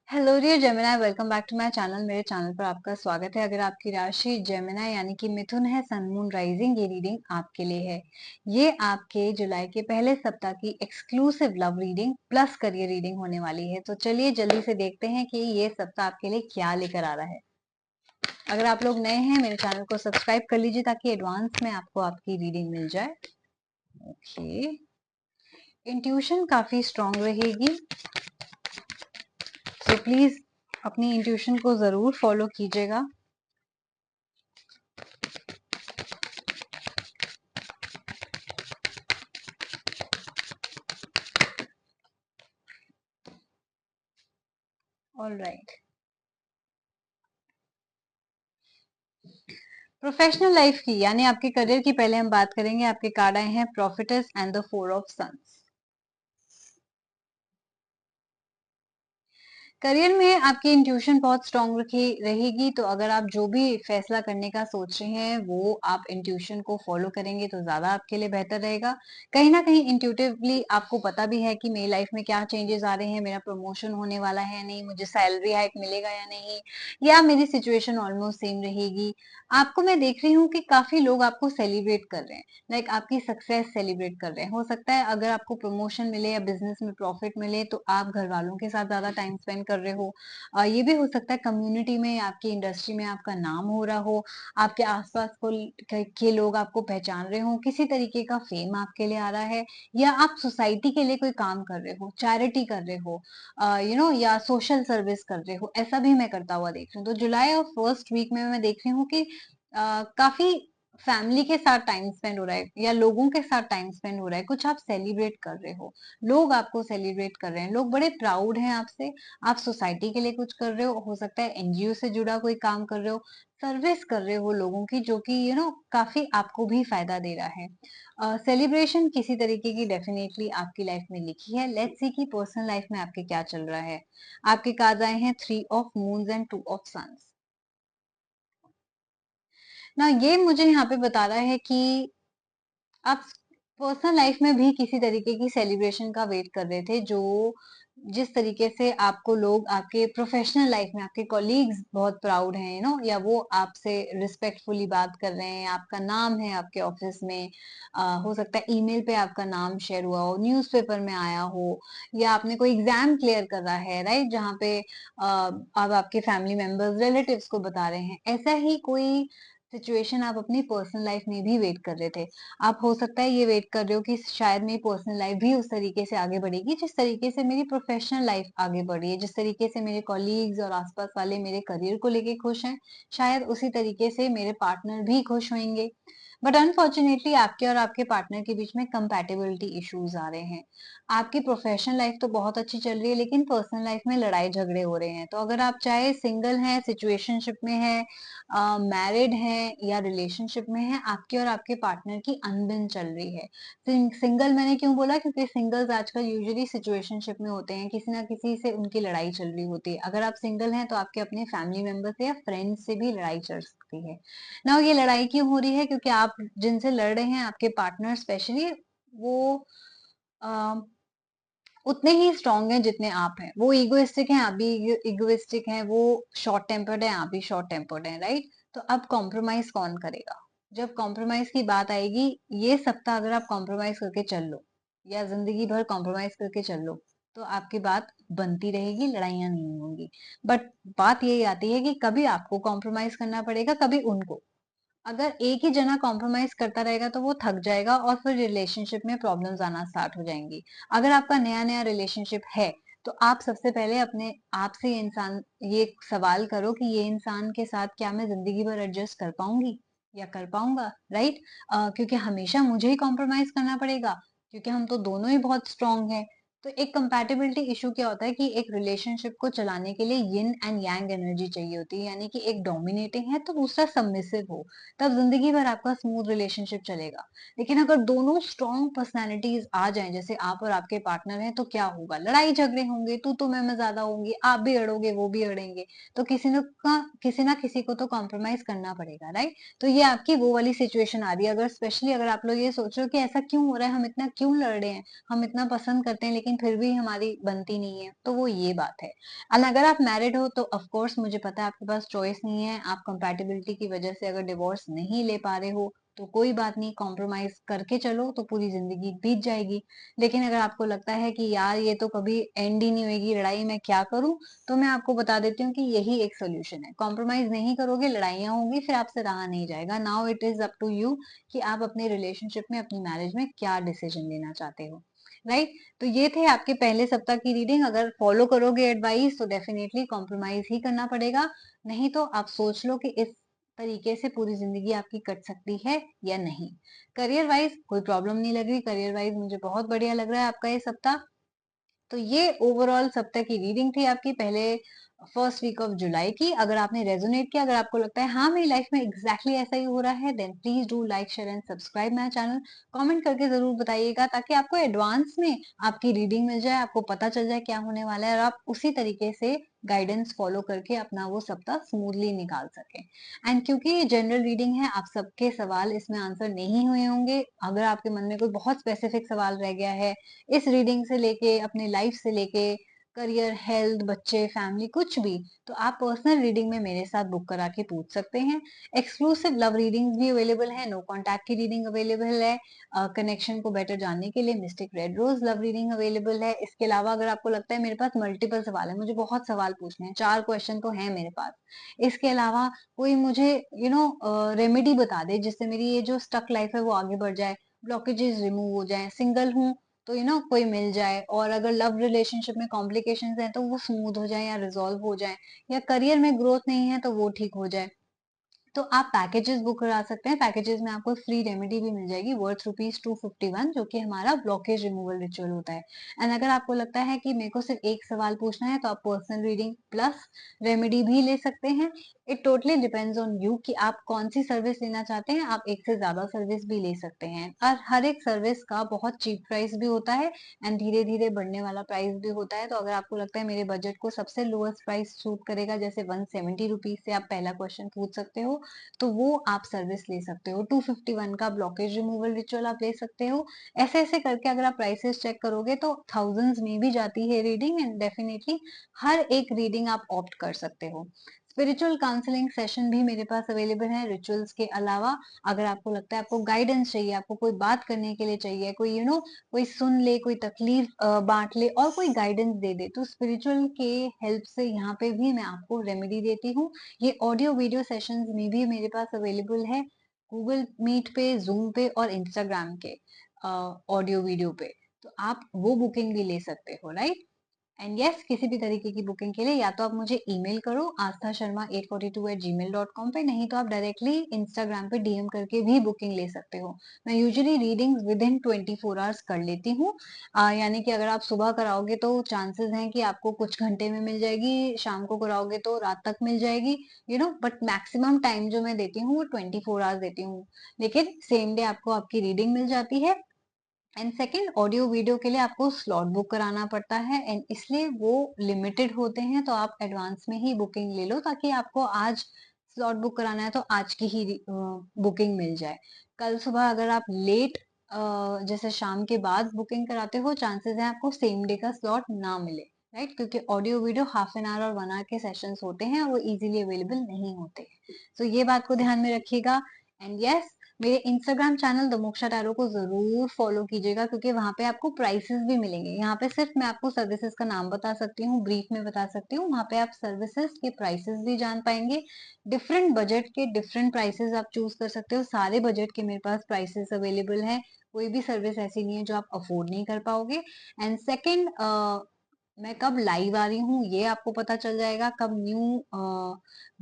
Hello dear Gemini, welcome back to my channel. मेरे channel पर आपका स्वागत है। अगर आपकी राशि जेमिनी यानी कि मिथुन है, सन मून राइजिंग, ये रीडिंग आपके लिए है। ये आपके जुलाई के पहले सप्ताह की exclusive love reading plus career reading होने वाली है। तो चलिए जल्दी से देखते हैं कि ये सप्ताह आपके लिए क्या लेकर आ रहा है। अगर आप लोग नए हैं, मेरे चैनल को सब्सक्राइब कर लीजिए ताकि एडवांस में आपको आपकी रीडिंग मिल जाए। ओके, इंट्यूशन काफी स्ट्रांग रहेगी, तो प्लीज अपनी इंट्यूशन को जरूर फॉलो कीजिएगा। ऑल राइट, प्रोफेशनल लाइफ की यानी आपके करियर की पहले हम बात करेंगे। आपके कार्ड आए हैं profits and the four of suns. Career में आपकी इंट्यूशन बहुत स्ट्रांग रखी रहेगी, तो अगर आप जो भी फैसला करने का सोच रहे हैं वो आप इंट्यूशन को फॉलो करेंगे तो ज्यादा आपके लिए बेहतर रहेगा। कहीं ना कहीं इंट्यूटिवली आपको पता भी है कि मेरी लाइफ में क्या चेंजेस आ रहे हैं, मेरा प्रमोशन होने वाला है या नहीं, मुझे सैलरी हाइक मिलेगा या नहीं, या मेरी सिचुएशन ऑलमोस्ट सेम रहेगी। आपको मैं देख रही हूँ कि काफी लोग आपको सेलिब्रेट कर रहे हैं, लाइक आपकी सक्सेस सेलिब्रेट कर रहे हैं। हो सकता है अगर आपको प्रमोशन मिले या बिजनेस में प्रॉफिट मिले तो आप घर वालों के साथ ज्यादा टाइम स्पेंड कर रहे हो। ये भी हो सकता है कम्युनिटी में, आपकी इंडस्ट्री में आपका नाम हो रहा हो, आपके आसपास के लोग आपको पहचान रहे हो, किसी तरीके का फेम आपके लिए आ रहा है, या आप सोसाइटी के लिए कोई काम कर रहे हो, चैरिटी कर रहे हो, या सोशल सर्विस कर रहे हो। ऐसा भी मैं करता हुआ देख रही हूँ। तो जुलाई और फर्स्ट वीक में मैं देख रही हूँ कि काफी फैमिली के साथ टाइम स्पेंड हो रहा है या लोगों के साथ टाइम स्पेंड हो रहा है, कुछ आप सेलिब्रेट कर रहे हो, लोग आपको सेलिब्रेट कर रहे हैं, लोग बड़े प्राउड हैं आपसे। आप सोसाइटी के लिए कुछ कर रहे हो सकता है एनजीओ से जुड़ा कोई काम कर रहे हो, सर्विस कर रहे हो लोगों की, जो कि काफी आपको भी फायदा दे रहा है। सेलिब्रेशन किसी तरीके की डेफिनेटली आपकी लाइफ में लिखी है। लेट्स सी कि पर्सनल लाइफ में आपके क्या चल रहा है। आपके कार्ड आए हैं three of moons and two of suns. ना ये मुझे यहाँ पे बता रहा है कि आप पर्सनल लाइफ में भी किसी तरीके की सेलिब्रेशन का वेट कर रहे थे, जो जिस तरीके से आपको लोग आपके प्रोफेशनल लाइफ में, आपके कॉलीग्स बहुत प्राउड हैं, या वो आपसे रिस्पेक्टफुली बात कर रहे हैं, आपका नाम है आपके ऑफिस में। हो सकता है ईमेल पे आपका नाम शेयर हुआ हो, न्यूज़पेपर में आया हो, या आपने कोई एग्जाम क्लियर कर रहा है, राइट, जहाँ पे अब आपके फैमिली मेंबर्स रिलेटिव्स को बता रहे हैं। ऐसा ही कोई सिचुएशन आप अपनी पर्सनल लाइफ में भी वेट कर रहे थे। आप हो सकता है ये वेट कर रहे हो कि शायद मेरी पर्सनल लाइफ भी उस तरीके से आगे बढ़ेगी जिस तरीके से मेरी प्रोफेशनल लाइफ आगे बढ़ी है, जिस तरीके से मेरे कॉलीग्स और आसपास वाले मेरे करियर को लेके खुश हैं, शायद उसी तरीके से मेरे पार्टनर भी खुश होंगे। बट अनफॉर्चुनेटली आपके और आपके पार्टनर के बीच में कंपैटिबिलिटी इश्यूज आ रहे हैं। आपकी प्रोफेशनल लाइफ तो बहुत अच्छी चल रही है, लेकिन पर्सनल लाइफ में लड़ाई झगड़े हो रहे हैं। तो अगर आप चाहे सिंगल हैं, सिचुएशनशिप में है, मैरिड हैं या रिलेशनशिप में हैं, आपके और आपके पार्टनर की अनबन चल रही है। सिंगल मैंने क्यों बोला, क्योंकि सिंगल्स आजकल यूजुअली सिचुएशनशिप में होते हैं, किसी ना किसी से उनकी लड़ाई चल रही होती है। अगर आप सिंगल हैं तो आपके अपने फैमिली मेंबर से या फ्रेंड से भी लड़ाई चल सकती है ना। ये लड़ाई क्यों हो रही है, क्योंकि आप जिनसे लड़ रहे हैं, आपके पार्टनर स्पेशली, वो उतने ही स्ट्रांग हैं जितने आप हैं। वो इगोइस्टिक हैं, आप भी इगोइस्टिक हैं। वो शॉर्ट टेम्पर्ड हैं, आप भी शॉर्ट टेम्पर्ड हैं, राइट। तो अब कॉम्प्रोमाइज कौन करेगा? जब कॉम्प्रोमाइज की बात आएगी, ये सप्ताह अगर आप कॉम्प्रोमाइज करके चल लो या जिंदगी भर कॉम्प्रोमाइज करके चल लो, तो आपकी बात बनती रहेगी, लड़ाइयां नहीं होंगी। बट बात यही आती है कि कभी आपको कॉम्प्रोमाइज करना पड़ेगा, कभी उनको। अगर एक ही जना कॉम्प्रोमाइज करता रहेगा तो वो थक जाएगा और फिर रिलेशनशिप में प्रॉब्लम्स आना स्टार्ट हो जाएंगी। अगर आपका नया नया रिलेशनशिप है, तो आप सबसे पहले अपने आप से ये सवाल करो कि ये इंसान के साथ क्या मैं जिंदगी भर एडजस्ट कर पाऊंगी या कर पाऊंगा, राइट। क्योंकि हमेशा मुझे ही कॉम्प्रोमाइज करना पड़ेगा, क्योंकि हम तो दोनों ही बहुत स्ट्रांग हैं। तो एक कंपैटिबिलिटी इशू क्या होता है कि एक रिलेशनशिप को चलाने के लिए यिन एंड यांग एनर्जी चाहिए होती है, यानी कि एक डोमिनेटिंग है तो दूसरा सबमिसिव हो, तब जिंदगी भर आपका स्मूथ रिलेशनशिप चलेगा। लेकिन अगर दोनों स्ट्रॉन्ग पर्सनालिटीज आ जाएं, जैसे आप और आपके पार्टनर हैं, तो क्या होगा? लड़ाई झगड़े होंगे, तू तो मैं ज्यादा होंगी, आप भी अड़ोगे वो भी अड़ेंगे। तो किसी ना किसी को तो कॉम्प्रोमाइज करना पड़ेगा, राइट। तो ये आपकी वो वाली सिचुएशन आ रही है। अगर स्पेशली अगर आप लोग ये सोच रहे हो कि ऐसा क्यों हो रहा है, हम इतना क्यों लड़ रहे हैं, हम इतना पसंद करते हैं लेकिन रीडिंग फिर भी हमारी बनती नहीं है, तो वो ये बात है। एंड अगर आप मैरिड हो तो ऑफ कोर्स मुझे पता है आपके पास चॉइस नहीं है, आप कंपैटिबिलिटी की वजह से अगर डिवोर्स नहीं ले पा रहे हो तो कोई बात नहीं, कॉम्प्रोमाइज करके चलो तो पूरी जिंदगी बीत जाएगी। लेकिन अगर आपको लगता है कि यार ये तो कभी एंड ही नहीं होगी लड़ाई, मैं क्या करूं, तो मैं आपको बता देती हूँ कि यही एक सोल्यूशन है। कॉम्प्रोमाइज नहीं करोगे, लड़ाइयाँ होंगी, फिर आपसे रहा नहीं जाएगा। Now it is up to you कि आप अपने रिलेशनशिप में, अपनी मैरिज में क्या डिसीजन लेना चाहते हो, राइट। तो ये थे आपके पहले सप्ताह की रीडिंग। अगर फॉलो करोगे एडवाइस तो डेफिनेटली कॉम्प्रोमाइज ही करना पड़ेगा, नहीं तो आप सोच लो कि इस तरीके से पूरी जिंदगी आपकी कट सकती है या नहीं। करियर वाइज कोई प्रॉब्लम नहीं लग रही, करियर वाइज मुझे बहुत बढ़िया लग रहा है आपका ये सप्ताह। तो ये ओवरऑल सप्ताह की रीडिंग थी आपकी पहले फर्स्ट वीक ऑफ जुलाई की। अगर आपने रेजोनेट किया, अगर आपको लगता है हाँ मेरी लाइफ में एग्जैक्टली ऐसा ही हो रहा है, then please do like share and subscribe my channel. Comment करके जरूर बताइएगा ताकि आपको एडवांस में आपकी रीडिंग मिल जाए, आपको पता चल जाए क्या होने वाला है और आप उसी तरीके से गाइडेंस फॉलो करके अपना वो सप्ताह स्मूथली निकाल सके। एंड क्योंकि ये जनरल रीडिंग है, आप सबके सवाल इसमें आंसर नहीं हुए होंगे। अगर आपके मन में कोई बहुत स्पेसिफिक सवाल रह गया है इस रीडिंग से लेके, अपने लाइफ से लेके, करियर, हेल्थ, बच्चे, फैमिली, कुछ भी, तो आप पर्सनल रीडिंग में मेरे साथ बुक करा के पूछ सकते हैं। एक्सक्लूसिव लव रीडिंग्स भी अवेलेबल है, नो कॉन्टैक्ट की रीडिंग अवेलेबल है, कनेक्शन को बेटर जानने के लिए mystic red rose love reading available है। इसके अलावा अगर आपको लगता है मेरे पास मल्टीपल सवाल है, मुझे बहुत सवाल पूछने हैं, 4 क्वेश्चन तो है मेरे पास, इसके अलावा कोई मुझे रेमेडी बता दे जिससे मेरी ये जो स्टक लाइफ है वो आगे बढ़ जाए, ब्लॉकेजेस रिमूव हो जाए, सिंगल हूँ तो कोई मिल जाए, और अगर लव रिलेशनशिप में कॉम्प्लिकेशंस हैं तो वो स्मूथ हो जाए या रिजॉल्व हो जाए, या करियर में ग्रोथ नहीं है तो वो ठीक हो जाए, तो आप पैकेजेस बुक करा सकते हैं। पैकेजेस में आपको फ्री रेमेडी भी मिल जाएगी वर्थ ₹251, जो कि हमारा ब्लॉकेज रिमूवल रिचुअल होता है। एंड अगर आपको लगता है कि मेरे को सिर्फ एक सवाल पूछना है तो आप पर्सनल रीडिंग प्लस रेमेडी भी ले सकते हैं। It totally depends on you कि आप कौन सी सर्विस लेना चाहते हैं। आप एक से ज्यादा सर्विस भी ले सकते हैं और हर एक सर्विस का बहुत चीप प्राइस भी होता है एंड धीरे धीरे बढ़ने वाला प्राइस भी होता है। तो अगर आपको लगता है मेरे बजट को सबसे लोएस्ट प्राइस सूट करेगा, जैसे ₹170 से आप पहला क्वेश्चन पूछ सकते हो, तो वो आप सर्विस ले सकते हो। 251 का ब्लॉकेज रिमूवल रिचुअल आप ले सकते हो। ऐसे ऐसे करके अगर आप प्राइसेस चेक करोगे तो थाउजेंड्स में भी जाती है रीडिंग, एंड डेफिनेटली हर एक रीडिंग आप ऑप्ट कर सकते हो। स्पिरिचुअल काउंसलिंग सेशन भी मेरे पास अवेलेबल है रिचुअल्स के अलावा। अगर आपको लगता है आपको गाइडेंस चाहिए, आपको कोई बात करने के लिए चाहिए, कोई कोई सुन ले, कोई तकलीफ बांट ले और कोई गाइडेंस दे दे, तो स्पिरिचुअल के हेल्प से यहाँ पे भी मैं आपको रेमेडी देती हूँ। ये ऑडियो वीडियो सेशंस में भी मेरे पास अवेलेबल है, गूगल मीट पे, जूम पे और इंस्टाग्राम के ऑडियो वीडियो पे, तो आप वो बुकिंग भी ले सकते हो, राइट। एंड यस, किसी भी तरीके की बुकिंग के लिए या तो आप मुझे ईमेल करो astha sharma842@gmail.com पे, नहीं तो आप डायरेक्टली इंस्टाग्राम पे डीएम करके भी बुकिंग ले सकते हो। मैं usually readings with in 24 hours कर लेती हूँ। यानी कि अगर आप सुबह कराओगे तो चांसेस हैं कि आपको कुछ घंटे में मिल जाएगी, शाम को कराओगे तो रात तक मिल जाएगी, बट मैक्सिमम टाइम जो मैं देती हूँ वो 24 आवर्स देती हूँ, लेकिन सेम डे आपको आपकी रीडिंग मिल जाती है। एंड सेकंड, ऑडियो वीडियो के लिए आपको स्लॉट बुक कराना पड़ता है एंड इसलिए वो लिमिटेड होते हैं, तो आप एडवांस में ही बुकिंग ले लो ताकि आपको आज स्लॉट बुक कराना है तो आज की ही बुकिंग मिल जाए। कल सुबह अगर आप लेट जैसे शाम के बाद बुकिंग कराते हो, चांसेस है आपको सेम डे का स्लॉट ना मिले, राइट, क्योंकि audio video half an hour और 1 आवर के सेशंस होते हैं और वो इजीली अवेलेबल नहीं होते। तो ये बात को ध्यान में रखिएगा। एंड यस, मेरे Instagram channel the moksha tarot को जरूर फॉलो कीजिएगा क्योंकि वहां पे आपको प्राइसेस भी मिलेंगे। यहाँ पे सिर्फ मैं आपको सर्विसेज का नाम बता सकती हूँ, ब्रीफ में बता सकती हूँ, वहां पे आप सर्विसेज के प्राइसेस भी जान पाएंगे। डिफरेंट बजट के डिफरेंट प्राइसेस आप चूज कर सकते हो, सारे बजट के मेरे पास प्राइसेस अवेलेबल है, कोई भी सर्विस ऐसी नहीं है जो आप अफोर्ड नहीं कर पाओगे। एंड सेकेंड, मैं कब लाइव आ रही हूँ ये आपको पता चल जाएगा, कब न्यू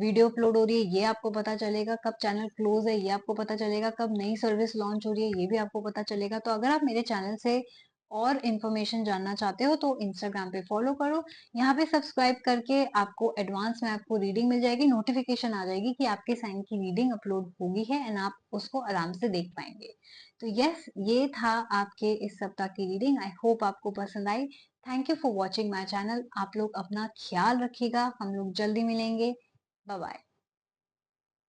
वीडियो अपलोड हो रही है ये आपको पता चलेगा, कब चैनल क्लोज है ये आपको पता चलेगा, कब नई सर्विस लॉन्च हो रही है ये भी आपको पता चलेगा। तो अगर आप मेरे चैनल से और इन्फॉर्मेशन जानना चाहते हो तो इंस्टाग्राम पे फॉलो करो, यहाँ पे सब्सक्राइब करके आपको एडवांस में आपको रीडिंग मिल जाएगी, नोटिफिकेशन आ जाएगी कि आपके साइन की रीडिंग अपलोड होगी है एंड आप उसको आराम से देख पाएंगे। तो यस, ये था आपके इस सप्ताह की रीडिंग, आई होप आपको पसंद आई। Thank you for watching my channel. आप लोग अपना ख्याल रखिएगा, हम लोग जल्दी मिलेंगे। Bye bye.